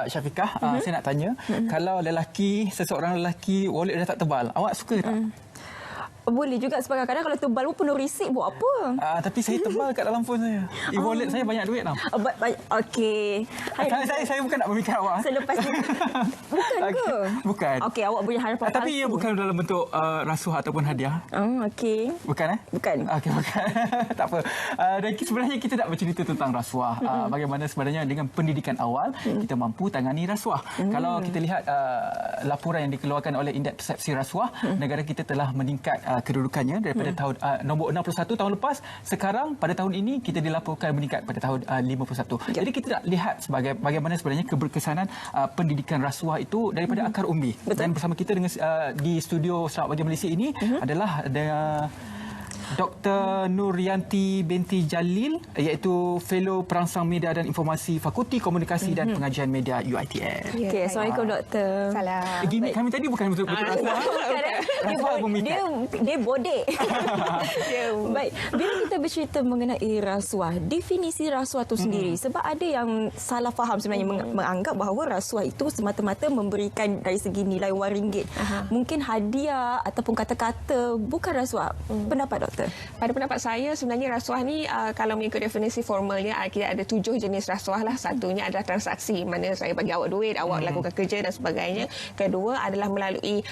Syafiqah, saya nak tanya, kalau seseorang lelaki wallet dah tak tebal, awak suka tak? Boleh juga sebab kadang-kadang kalau tebal pun penuh risik buat apa? Tapi saya tebal kat dalam phone saya. E-wallet saya banyak duit tau. Okey. Saya bukan nak memikat awak. Selepas ni. Bukan ke? Bukan. Okey, awak punya harapan Tapi ia bukan dalam bentuk rasuah ataupun hadiah. Okey. Bukan Bukan. Okey, bukan. Tak apa. Dan sebenarnya kita nak bercerita tentang rasuah. Bagaimana sebenarnya dengan pendidikan awal kita mampu tangani rasuah. Kalau kita lihat laporan yang dikeluarkan oleh Indeks Persepsi Rasuah, negara kita telah meningkat kedudukannya daripada tahun nombor 61 tahun lepas, sekarang pada tahun ini kita dilaporkan meningkat pada tahun 51. Jadi kita nak lihat sebagai bagaimana sebenarnya keberkesanan pendidikan rasuah itu daripada akar umbi. Betul. Dan bersama kita dengan di studio Selamat Pagi Malaysia ini adalah Dr. Nuryanti binti Jalil, iaitu Fellow Perangsang Media dan Informasi Fakulti Komunikasi dan Pengajian Media UiTM. Okey, Assalamualaikum Doktor. Salam. Gimik kami tadi bukan betul-betul rasuah. Rasuah memikat. Dia bodek. Baik, bila kita bercerita mengenai rasuah, definisi rasuah itu sendiri, sebab ada yang salah faham sebenarnya menganggap bahawa rasuah itu semata-mata memberikan dari segi nilai wang ringgit. Mungkin hadiah ataupun kata-kata, bukan rasuah. Pendapat Doktor? Pada pendapat saya, sebenarnya rasuah ni kalau mengikut definisi formalnya kita ada 7 jenis rasuah lah. Satunya adalah transaksi, mana saya bagi awak duit, awak lakukan kerja dan sebagainya. Kedua adalah melalui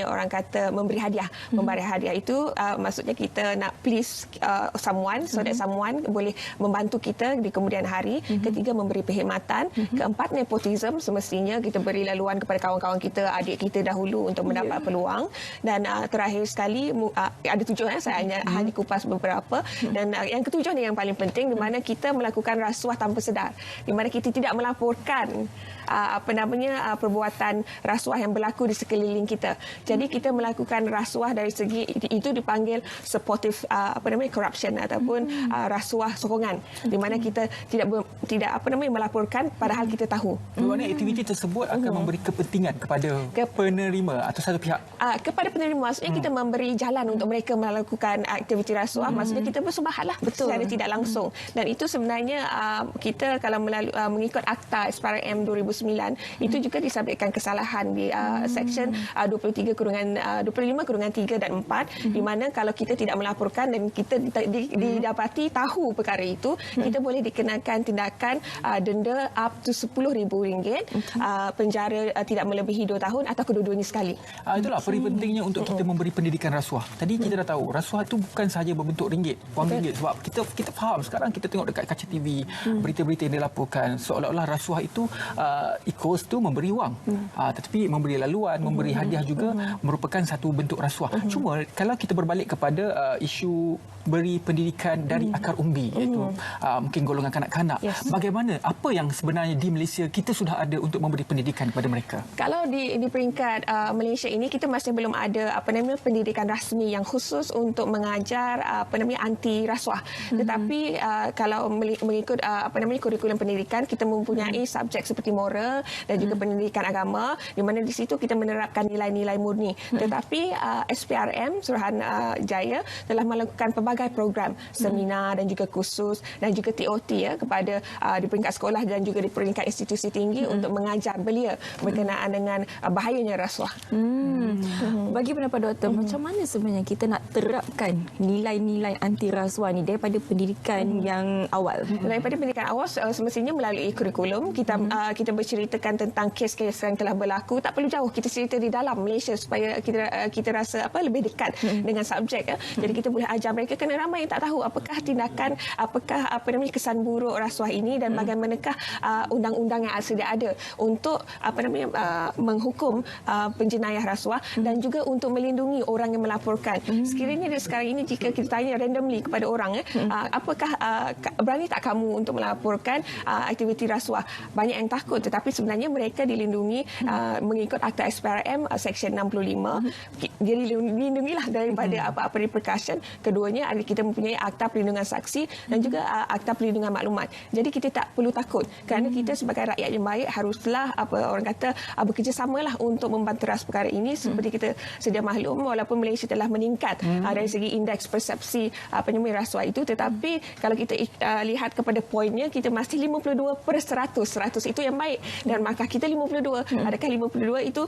orang kata memberi hadiah. Memberi hadiah itu maksudnya kita nak please someone so that someone boleh membantu kita di kemudian hari. Ketiga, memberi perkhidmatan. Keempat, nepotism, semestinya kita beri laluan kepada kawan-kawan kita, adik kita dahulu untuk mendapat peluang. Dan terakhir sekali ada 7 saya hanya kupas beberapa. Dan yang ketujuh ni yang paling penting, di mana kita melakukan rasuah tanpa sedar, di mana kita tidak melaporkan perbuatan rasuah yang berlaku di sekeliling kita. Jadi kita melakukan rasuah dari segi itu dipanggil supportive corruption ataupun rasuah sokongan, di mana kita tidak melaporkan padahal kita tahu. Di mana aktiviti tersebut akan memberi kepentingan kepada penerima atau satu pihak. Kepada penerima, maksudnya kita memberi jalan untuk mereka melakukan aktiviti rasuah. Maksudnya kita bersumbahatlah secara tidak langsung. Dan itu sebenarnya kita kalau mengikut Akta SPRM 2009 itu juga disabitkan kesalahan di section 25/3 dan 4, di mana kalau kita tidak melaporkan dan kita didapati tahu perkara itu, kita boleh dikenakan tindakan denda up to RM10,000, penjara tidak melebihi 2 tahun atau kedua-duanya sekali. Itulah pentingnya untuk kita memberi pendidikan rasuah. Tadi kita dah tahu rasuah itu bukan sahaja berbentuk ringgit, wang ringgit, sebab kita faham sekarang kita tengok dekat kaca TV, berita-berita yang dilaporkan seolah-olah rasuah itu equals tu memberi wang. Tetapi memberi laluan, memberi hadiah juga merupakan satu bentuk rasuah. Cuma kalau kita berbalik kepada isu beri pendidikan dari akar umbi, iaitu mungkin golongan kanak-kanak. Bagaimana, apa yang sebenarnya di Malaysia kita sudah ada untuk memberi pendidikan kepada mereka? Kalau di peringkat Malaysia ini, kita masih belum ada pendidikan rasmi yang khusus untuk mengajar anti rasuah. Tetapi kalau mengikut kurikulum pendidikan, kita mempunyai subjek seperti moral dan juga pendidikan agama, di mana di situ kita menerapkan nilai-nilai murni. Tetapi SPRM Suruhanjaya telah melakukan pelbagai program seminar dan juga kursus dan juga TOT kepada di peringkat sekolah dan juga di peringkat institusi tinggi untuk mengajar belia berkenaan dengan bahayanya rasuah. Bagi pendapat Doktor, macam mana sebenarnya kita nak terapkan nilai-nilai anti rasuah ni daripada pendidikan yang awal? Daripada pendidikan awal semestinya melalui kurikulum kita berceritakan tentang kes-kes yang telah berlaku. Tak perlu jauh, kita cerita di dalam Malaysia supaya kita rasa lebih dekat dengan subjek. Jadi kita boleh ajar mereka, kerana ramai yang tak tahu apakah tindakan, apakah kesan buruk rasuah ini dan bagaimanakah undang-undang yang sedia ada untuk menghukum penjenayah rasuah dan juga untuk melindungi orang yang melaporkan. Sekiranya sekarang ini jika kita tanya randomly kepada orang, apakah berani tak kamu untuk melaporkan aktiviti rasuah? Banyak yang takut, tetapi sebenarnya mereka dilindungi mengikut Akta SPRM Seksyen 65. Dia dilindungilah daripada apa-apa repercussion. Keduanya kita mempunyai Akta Perlindungan Saksi dan juga Akta Perlindungan Maklumat. Jadi kita tak perlu takut, kerana kita sebagai rakyat yang baik haruslah bekerjasamalah untuk membanteras perkara ini. Seperti kita sedia maklum, walaupun Malaysia telah meningkat dari segi indeks persepsi rasuah itu, tetapi kalau kita lihat kepada poinnya, kita masih 52/100. 100 itu yang baik. dan markah kita 52. Adakah 52 itu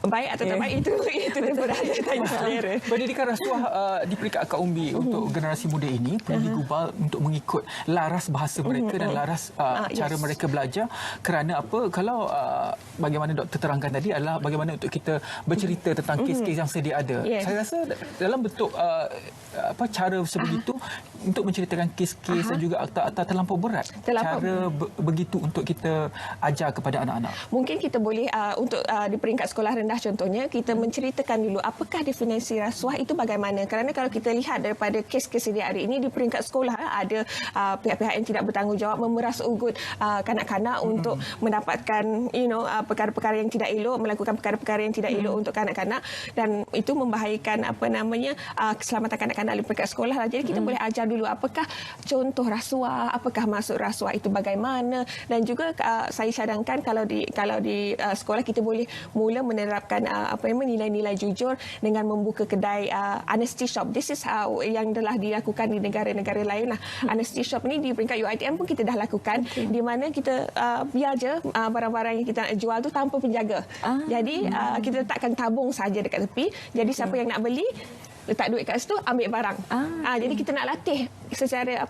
baik atau tak baik, itu berada tanya selera. Pendidikan rasuah di peringkat akar umbi untuk generasi muda ini perlu digubal untuk mengikut laras bahasa mereka dan laras cara mereka belajar. Kerana apa? Kalau bagaimana doktor terangkan tadi adalah bagaimana untuk kita bercerita tentang kes-kes yang sedia ada. Saya rasa dalam bentuk cara sebegitu untuk menceritakan kes-kes dan juga akta-akta terlampau berat. Cara begitu untuk kita ajar kepada anak-anak. Mungkin kita boleh untuk di peringkat sekolah rendah contohnya, kita menceritakan dulu apakah definisi rasuah itu bagaimana. Kerana kalau kita lihat daripada kes-kes sedia hari ini di peringkat sekolah, ada pihak-pihak yang tidak bertanggungjawab memeras ugut kanak-kanak untuk mendapatkan perkara-perkara yang tidak elok, melakukan perkara-perkara yang tidak elok untuk kanak-kanak, dan itu membahayakan keselamatan kanak-kanak di peringkat sekolah lah. Jadi kita boleh ajar dulu apakah contoh rasuah, apakah maksud rasuah itu bagaimana, dan juga saya cadangkan kalau di sekolah kita boleh mula menerapkan nilai-nilai jujur dengan membuka kedai honesty shop. This is yang telah dilakukan di negara-negara lain lah. Honesty shop ni di peringkat UiTM pun kita dah lakukan, di mana kita biar je barang-barang yang kita nak jual tu tanpa penjaga. Jadi kita letakkan tabung saja dekat tepi. Jadi siapa yang nak beli letak duit kat situ, ambil barang. Jadi kita nak latih secara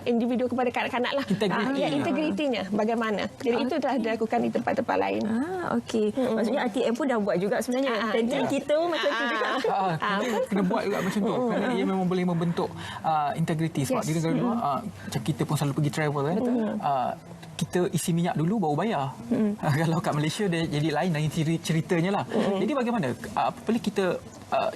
individu kepada kanak-kanak lah. Integritinya bagaimana. Jadi itu telah dilakukan di tempat-tempat lain. Okey. Maksudnya RTM pun dah buat juga sebenarnya. Dan kita macam tu juga. Kena buat juga macam tu. Kerana ia memang boleh membentuk integriti. Sebab di negara luar, macam kita pun selalu pergi travel kan. Kita isi minyak dulu baru bayar. Kalau kat Malaysia dia jadi lain dari ceritanya lah. Jadi bagaimana? Apabila kita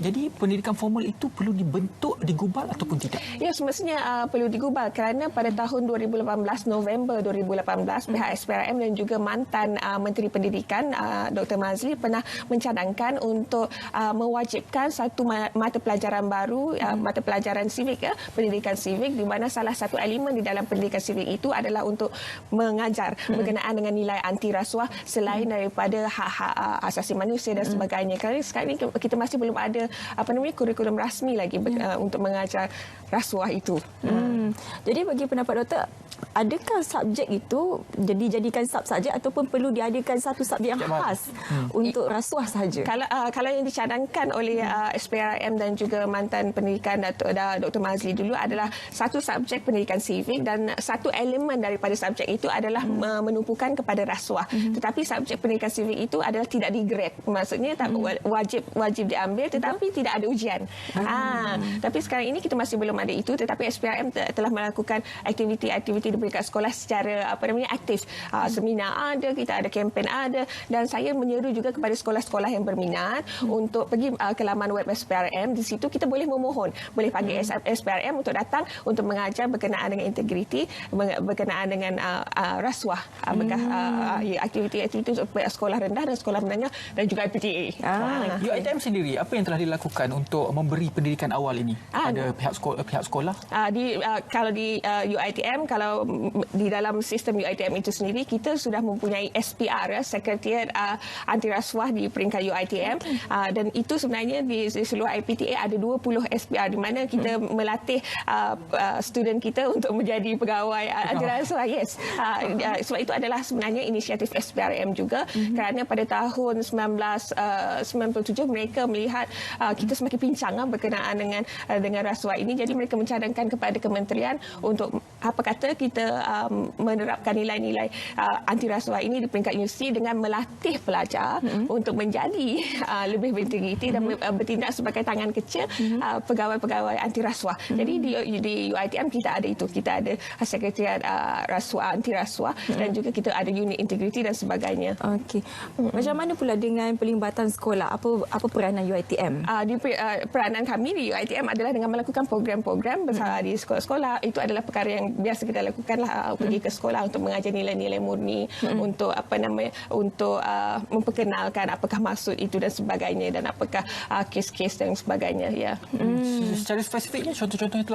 jadi pendidikan formal itu perlu dibentuk, digubal ataupun tidak? Ya, semestinya perlu digubal kerana pada tahun 2018, November 2018, pihak SPRM dan juga mantan Menteri Pendidikan Dr. Mazli pernah mencadangkan untuk mewajibkan satu mata pelajaran baru, mata pelajaran civic, pendidikan civic, di mana salah satu elemen di dalam pendidikan civic itu adalah untuk mengajar berkenaan dengan nilai anti rasuah selain daripada hak-hak asasi manusia dan sebagainya. Kerana sekarang ini kita masih belum ada kurikulum rasmi lagi untuk mengajar rasuah itu. Jadi bagi pendapat doktor, adakah subjek itu jadikan sub saja ataupun perlu diadakan satu subjek yang khas untuk rasuah saja? Kalau yang dicadangkan oleh SPRM dan juga mantan pendidikan Dr. Mazli dulu adalah satu subjek pendidikan civic dan satu elemen daripada subjek itu adalah menumpukan kepada rasuah. Tetapi subjek pendidikan civic itu adalah tidak digrade. Maksudnya wajib diambil tetapi tidak ada ujian. Tapi sekarang ini kita masih belum ada itu, tetapi SPRM telah melakukan aktiviti-aktiviti di peringkat sekolah secara aktif. Seminar ada, kita ada kempen ada, dan saya menyeru juga kepada sekolah-sekolah yang berminat untuk pergi ke laman web SPRM. Di situ kita boleh memohon, boleh panggil SPRM untuk datang untuk mengajar berkenaan dengan integriti, berkenaan dengan rasuah, aktiviti-aktiviti untuk sekolah rendah dan sekolah menengah dan juga IPTA. UiTM sendiri, apa yang telah dilakukan untuk memberi pendidikan awal ini pada pihak sekolah? Kalau di UiTM, kalau di dalam sistem UiTM itu sendiri, kita sudah mempunyai SPR, Sekretariat Anti Rasuah di peringkat UiTM, dan itu sebenarnya di seluruh IPTA ada 20 SPR di mana kita melatih student kita untuk menjadi pegawai anti rasuah. Sebab itu adalah sebenarnya inisiatif SPRM juga, kerana pada tahun 1997 mereka melihat kita semakin pincang berkenaan dengan rasuah ini. Jadi mereka mencadangkan kepada kementerian untuk apa kata kita menerapkan nilai-nilai anti rasuah ini di peringkat universiti dengan melatih pelajar untuk menjadi lebih berintegriti dan bertindak sebagai tangan kecil pegawai-pegawai anti rasuah. Jadi di UiTM kita ada itu. Kita ada Sekretariat Rasuah Anti Rasuah dan juga kita ada unit integriti dan sebagainya. Okey. Macam mana pula dengan pelibatan sekolah? Apa peranan UiTM? Peranan kami di UiTM adalah dengan melakukan program-program bersama di sekolah-sekolah. Itu adalah perkara yang biasa kita lakukanlah, pergi ke sekolah untuk mengajar nilai-nilai murni, untuk untuk memperkenalkan apakah maksud itu dan sebagainya, dan apakah kes-kes dan sebagainya. Secara spesifiknya contoh-contohnya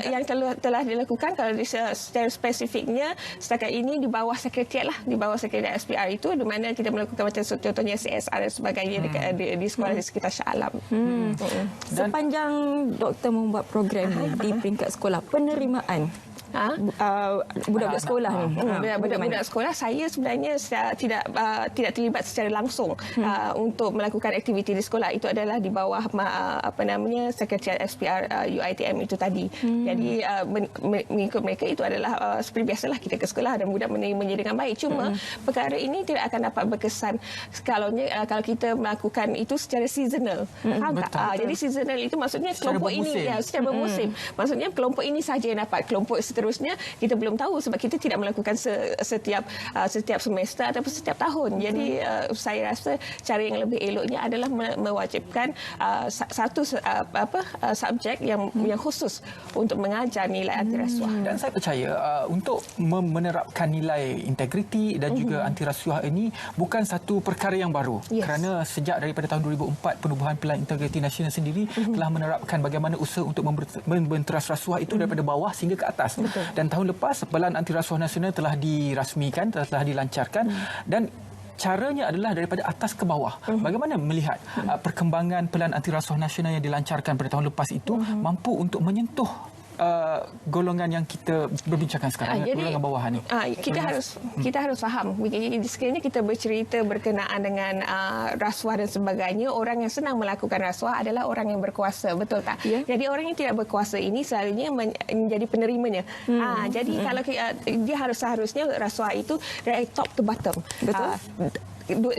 yang telah dilakukan, kalau secara spesifiknya setakat ini di bawah sekretariat lah, di bawah sekretariat SPR itu, di mana kita melakukan macam contohnya CSR dan sebagainya di sekolah di sekitar Shah Alam. Sepanjang doktor membuat program ini di peringkat sekolah, penerimaan budak-budak sekolah ni. Budak-budak sekolah, saya sebenarnya tidak terlibat secara langsung untuk melakukan aktiviti di sekolah. Itu adalah di bawah Sekretariat SPR UiTM itu tadi. Jadi mengikut mereka itu adalah seperti biasalah kita ke sekolah dan budak menerimanya dengan baik. Cuma perkara ini tidak akan dapat berkesan kalau kita melakukan itu secara seasonal. Faham tak? Jadi seasonal itu maksudnya kelompok ini secara bermusim. Maksudnya kelompok ini saja yang dapat. Kelompok seterusnya kita belum tahu sebab kita tidak melakukan setiap semester ataupun setiap tahun. Jadi saya rasa cara yang lebih eloknya adalah mewajibkan satu subjek yang khusus untuk mengajar nilai anti rasuah. Dan saya percaya untuk menerapkan nilai integriti dan juga anti rasuah ini bukan satu perkara yang baru. Kerana sejak daripada tahun 2004 Penubuhan Pelan Integriti Nasional sendiri telah menerapkan bagaimana usaha untuk membenteras rasuah itu daripada bawah sehingga ke atas. Dan tahun lepas Pelan Anti Rasuah Nasional telah dirasmikan, telah dilancarkan dan caranya adalah daripada atas ke bawah. Bagaimana melihat perkembangan Pelan Anti Rasuah Nasional yang dilancarkan pada tahun lepas itu mampu untuk menyentuh golongan yang kita berbincangkan sekarang, golongan bawahan ni. Kita harus faham. Sekiranya kita bercerita berkenaan dengan rasuah dan sebagainya, orang yang senang melakukan rasuah adalah orang yang berkuasa, betul tak? Jadi orang yang tidak berkuasa ini selalunya menjadi penerimanya. Jadi kalau dia seharusnya rasuah itu dari top to bottom. Betul.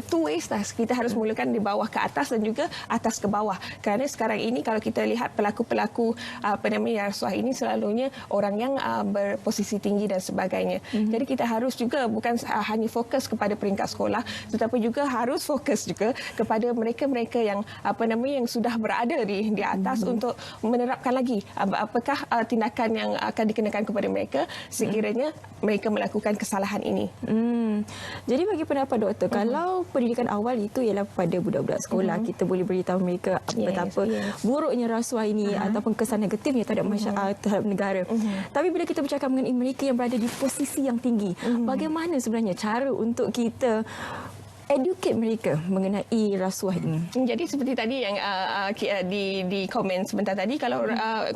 Two ways lah. Kita harus mulakan di bawah ke atas dan juga atas ke bawah. Kerana sekarang ini kalau kita lihat pelaku-pelaku rasuah ini selalunya orang yang berposisi tinggi dan sebagainya. Jadi kita harus juga bukan hanya fokus kepada peringkat sekolah, tetapi juga harus fokus juga kepada mereka-mereka yang yang sudah berada di atas untuk menerapkan lagi apakah tindakan yang akan dikenakan kepada mereka sekiranya mereka melakukan kesalahan ini. Jadi bagi pendapat doktor, kalau pendidikan awal itu ialah pada budak-budak sekolah, kita boleh beritahu mereka betapa buruknya rasuah ini ataupun kesan negatifnya terhadap negara. Tapi bila kita bercakap mengenai mereka yang berada di posisi yang tinggi, bagaimana sebenarnya cara untuk kita educate mereka mengenai rasuah ini? Jadi seperti tadi yang di komen sebentar tadi, kalau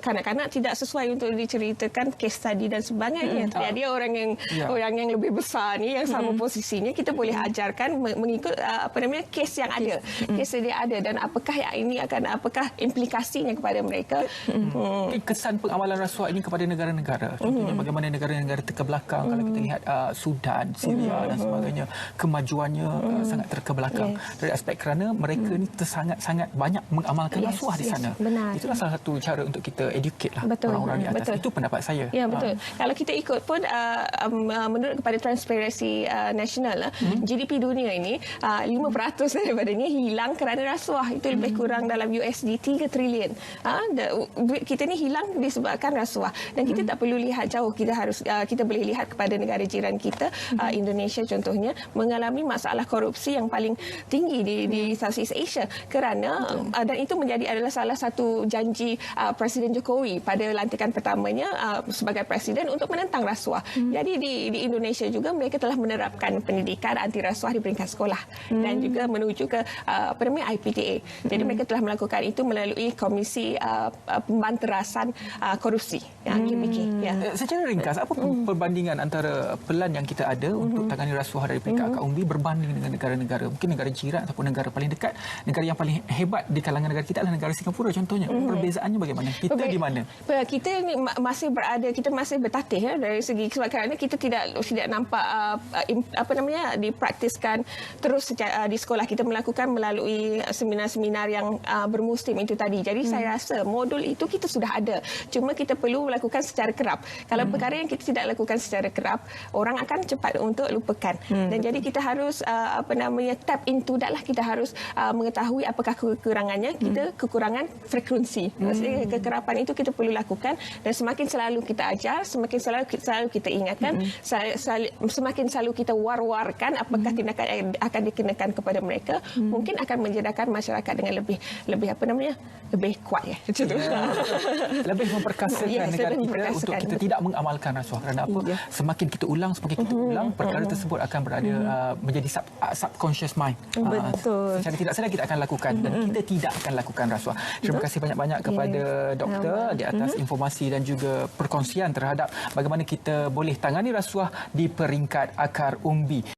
kanak-kanak tidak sesuai untuk diceritakan case study dan sebagainya, jadi orang yang lebih besar ni yang sama posisinya, kita boleh ajarkan mengikut case yang ada, case dia ada dan apakah implikasinya kepada mereka. Kesan pengamalan rasuah ini kepada negara-negara, contohnya bagaimana negara-negara terkebelakang, kalau kita lihat Sudan, Syria dan sebagainya, kemajuannya sangat terkebelakang dari aspek kerana mereka ni sangat banyak mengamalkan rasuah di sana. Itulah salah satu cara untuk kita educate lah orang-orang di atas. Itu pendapat saya. Ya, betul. Kalau kita ikut pun menurut kepada Transparency National, GDP dunia ini 5% daripadanya hilang kerana rasuah. Itu lebih kurang dalam USD 3 trilion. Duit kita ni hilang disebabkan rasuah. Dan kita tak perlu lihat jauh. Kita boleh lihat kepada negara jiran kita, Indonesia contohnya, mengalami masalah korupsi yang paling tinggi di Southeast Asia kerana dan itu adalah salah satu janji Presiden Jokowi pada lantikan pertamanya sebagai presiden untuk menentang rasuah. Jadi di Indonesia juga mereka telah menerapkan pendidikan anti rasuah di peringkat sekolah dan juga menuju ke IPTA. Jadi mereka telah melakukan itu melalui Komisi Pembanterasan Korupsi, KPK. Secara ringkas, apa perbandingan antara pelan yang kita ada untuk tangani rasuah dari peringkat akak umbi berbanding dengan negara-negara, mungkin negara jiran ataupun negara paling dekat, negara yang paling hebat di kalangan negara kita adalah negara Singapura contohnya. Perbezaannya bagaimana? Kita di mana? Kita ni masih berada, kita masih bertatih dari segi sebab kerana kita tidak nampak dipraktiskan terus di sekolah. Kita melakukan melalui seminar-seminar yang bermusim itu tadi. Jadi saya rasa modul itu kita sudah ada. Cuma kita perlu melakukan secara kerap. Kalau perkara yang kita tidak lakukan secara kerap, orang akan cepat untuk lupakan. Dan jadi kita harus tap into that lah. Kita harus mengetahui apakah kekurangannya. Kita kekurangan frekuensi. Maksudnya kekerapan itu kita perlu lakukan dan semakin selalu kita ajar, semakin selalu kita ingatkan, semakin selalu kita war-warkan apakah tindakan yang akan dikenakan kepada mereka, mungkin akan menjadikan masyarakat dengan lebih kuat ya. Lebih memperkasakan ajar kita berdasarkan. untuk kita tidak mengamalkan rasuah. Kerana apa? Ya. Semakin kita ulang, perkara tersebut akan berada menjadi subconscious mind. Betul. Secara tidak sadar kita akan lakukan dan kita tidak akan lakukan rasuah. Terima kasih banyak-banyak kepada doktor di atas informasi dan juga perkongsian terhadap bagaimana kita boleh tangani rasuah di peringkat akar umbi.